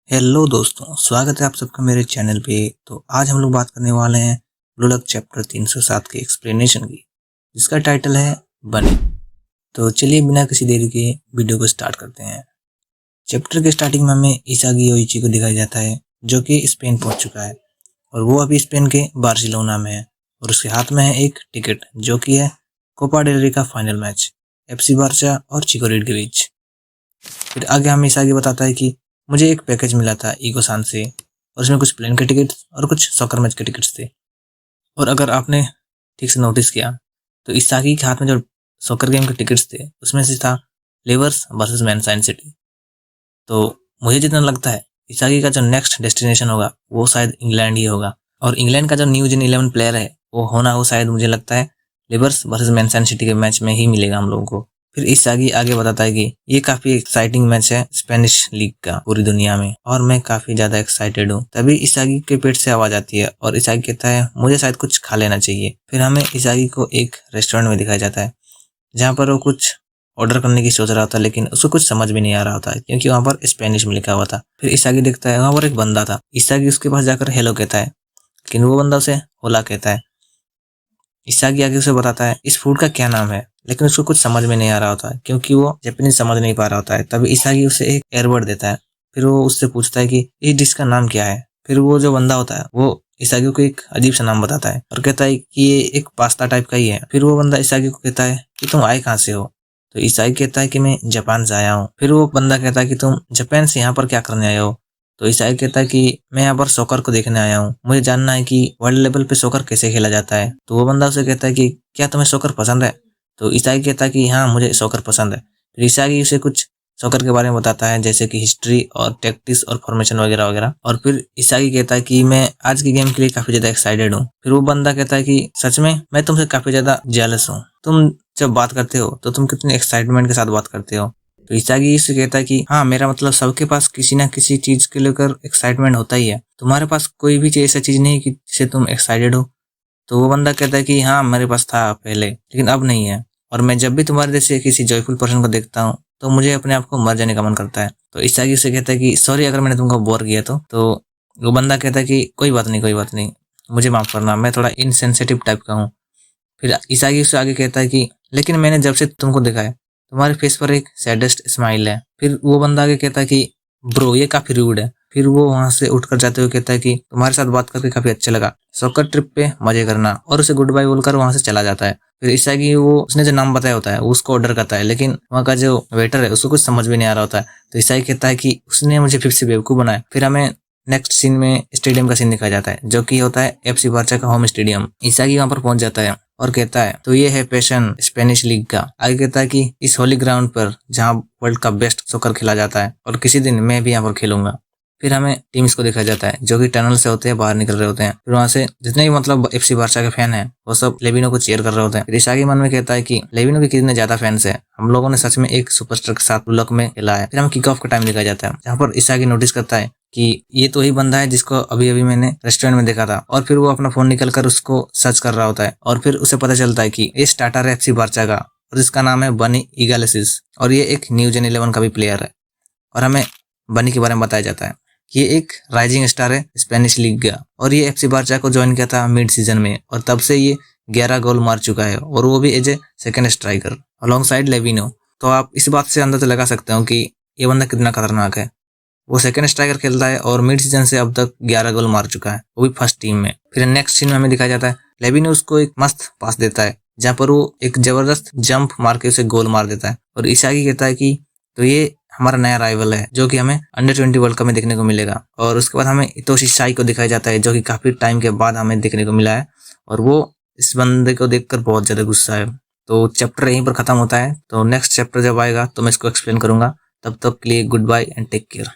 Hello दोस्तों, स्वागत है आप सबका मेरे चैनल पे। तो आज हम लोग बात करने वाले हैं ब्लू लक चैप्टर 307 के एक्सप्लेनेशन की, जिसका टाइटल है बनी। तो चलिए बिना किसी देरी के वीडियो को स्टार्ट करते हैं। चैप्टर के स्टार्टिंग में हमें इसागी योइची को दिखाया जाता है, जो कि स्पेन पहुंच चुका है और वो अभी स्पेन के बार्सिलोना में है और उसके हाथ में है एक टिकट, जो कि है कोपा डेल रे का फाइनल मैच एफसी बार्सा और चिको रेड के बीच। फिर आगे हमें इसागी बताता है कि मुझे एक पैकेज मिला था ईगोसान से और उसमें कुछ प्लेन के टिकट्स और कुछ सॉकर मैच के टिकट्स थे। और अगर आपने ठीक से नोटिस किया तो इसागी के हाथ में जो सॉकर गेम के टिकट्स थे उसमें से था लेवर्स वर्सेस मैनसाइन सिटी। तो मुझे जितना लगता है इसागी का जो नेक्स्ट डेस्टिनेशन होगा वो शायद इंग्लैंड ही होगा और इंग्लैंड का जो न्यू जेन 11 प्लेयर है वो होना हो शायद मुझे लगता है लेवर्स वर्सेस मैनसाइन सिटी के मैच में ही मिलेगा हम लोगों को। फिर इसागी आगे बताता है कि ये काफी एक्साइटिंग मैच है स्पेनिश लीग का पूरी दुनिया में और मैं काफी ज्यादा एक्साइटेड हूँ। तभी इसागी के पेट से आवाज आती है और इसागी कहता है मुझे शायद कुछ खा लेना चाहिए। फिर हमें इसागी को एक रेस्टोरेंट में दिखाया जाता है जहाँ पर वो कुछ ऑर्डर करने की सोच रहा था, लेकिन उसको कुछ समझ भी नहीं आ रहा था क्योंकि वहाँ पर स्पेनिश में लिखा हुआ था। फिर इसागी देखता है वहाँ पर एक बंदा था। इसागी उसके पास जाकर हेलो कहता है, लेकिन वो बंदा उसे होला कहता है। इसागी आगे उसे बताता है इस फूड का क्या नाम है, लेकिन उसको कुछ समझ में नहीं आ रहा होता है क्योंकि वो जापानीज समझ नहीं पा रहा होता है। तभी इसागी उसे एक एयरबड देता है। फिर वो उससे पूछता है कि इस डिश का नाम क्या है। फिर वो जो बंदा होता है वो इसागी को एक अजीब सा नाम बताता है और कहता है कि ये एक पास्ता टाइप का ही है। फिर वो बंदा इसागी को कहता है कि तुम आए कहाँ से हो। तो इसागी कहता है कि मैं जापान से आया हूँ। फिर वो बंदा कहता है कि तुम जापान से यहाँ पर क्या करने आए हो। तो इसागी कहता है कि मैं यहाँ पर सॉकर को देखने आया हूँ, मुझे जानना है कि वर्ल्ड लेवल पे सॉकर कैसे खेला जाता है। तो वो बंदा उसे कहता है कि क्या तुम्हें सॉकर पसंद है। तो इसागी कहता है कि हाँ मुझे सॉकर पसंद है। फिर इसागी उसे कुछ सॉकर के बारे में बताता है जैसे कि हिस्ट्री और टैक्टिक्स और फॉर्मेशन वगैरह वगैरह। और फिर इसागी कहता है कि मैं आज की गेम के लिए काफी ज्यादा एक्साइटेड हूँ। फिर वो बंदा कहता है कि सच में मैं तुमसे काफी ज्यादा जेलस हूँ, तुम जब बात करते हो तो तुम कितने एक्साइटमेंट के साथ बात करते हो। तो इसागी इससे कहता है कि हाँ मेरा मतलब सबके पास किसी ना किसी चीज के लेकर एक्साइटमेंट होता ही है, तुम्हारे पास कोई भी ऐसा चीज नहीं कि जिससे तुम एक्साइटेड हो। तो वो बंदा कहता है कि हाँ मेरे पास था पहले लेकिन अब नहीं है, और मैं जब भी तुम्हारे जैसे किसी जॉयफुल पर्सन को देखता हूँ तो मुझे अपने आप को मर जाने का मन करता है। तो इसागी से कहता है कि सॉरी अगर मैंने तुमको बोर किया तो वो बंदा कहता है कि कोई बात नहीं, मुझे माफ करना, मैं थोड़ा इनसेंसिटिव टाइप का हूँ। फिर इसागी उससे आगे कहता है कि लेकिन मैंने जब से तुमको देखा है तुम्हारे फेस पर एक सैडेस्ट स्माइल है। फिर वो बंदा आगे कहता है कि ब्रो ये काफी रूड है। फिर वो वहां से उठकर जाते हुए कहता है कि तुम्हारे साथ बात करके काफी अच्छा लगा, सॉकर ट्रिप पे मजे करना, और उसे गुड बाय बोलकर वहां से चला जाता है। फिर इसागी वो उसने जो नाम बताया होता है वो उसको ऑर्डर करता है, लेकिन वहाँ का जो वेटर है उसको कुछ समझ में नहीं आ रहा होता है। तो इसागी कहता है कि उसने मुझे फिर से बेवकूफ बनाया। फिर हमें नेक्स्ट सीन में स्टेडियम का सीन दिखाया जाता है जो कि होता है एफसी बार्सा का होम स्टेडियम। इसागी वहां पर पहुंच जाता है और कहता है तो ये है पैशन स्पेनिश लीग का। आगे कहता है कि इस होली ग्राउंड पर जहां वर्ल्ड का बेस्ट सॉकर खेला जाता है और किसी दिन मैं भी यहाँ पर खेलूंगा। फिर हमें टीम्स को दिखाया जाता है जो कि टनल से होते हैं बाहर निकल रहे होते हैं। फिर वहां से जितने भी मतलब एफसी बार्सा के फैन हैं वो सब लेविनो को चीयर कर रहे होते हैं। फिर इसागी मन में कहता है कि लेविनो के कितने ज्यादा फैंस हैं, हम लोगों ने सच में एक सुपरस्टार के साथ लक में खेला है। फिर हमें किक ऑफ का टाइम दिखाया जाता है जहाँ पर इसागी नोटिस करता है कि ये तो ही बंदा है जिसको अभी अभी मैंने रेस्टोरेंट में देखा था। और फिर वो अपना फोन निकल कर उसको सर्च कर रहा होता है और फिर उसे पता चलता है कि ये स्टार्टर है एफसी बार्सा का और इसका नाम है बनी इगालेसिस और ये एक न्यू जेन 11 का भी प्लेयर है। और हमें बनी के बारे में बताया जाता है कि ये एक राइजिंग स्टार है स्पेनिश लीग का और ये एफसी बार्सा को ज्वाइन किया था मिड सीजन में और तब से ये 11 गोल मार चुका है और वो भी as a second striker alongside लेविनो। तो आप इस बात से अंदाजा लगा सकते हो कि ये बंदा कितना खतरनाक है। वो सेकंड स्ट्राइकर खेलता है और मिड सीजन से अब तक 11 गोल मार चुका है, वो भी फर्स्ट टीम में। फिर नेक्स्ट सीन में हमें दिखाया जाता है लेविनो उसको एक मस्त पास देता है जहां पर वो एक जबरदस्त जंप मार के उसे गोल मार देता है। और इसागी कहता है कि तो ये हमारा नया राइवल है जो कि हमें अंडर 20 वर्ल्ड कप में देखने को मिलेगा। और उसके बाद हमें इतोशी साई को दिखाया जाता है जो कि काफी टाइम के बाद हमें देखने को मिला है और वो इस बंदे को देखकर बहुत ज्यादा गुस्सा है। तो चैप्टर यहीं पर खत्म होता है। तो नेक्स्ट चैप्टर जब आएगा तो मैं इसको एक्सप्लेन करूंगा। तब तक के लिए good bye and take care.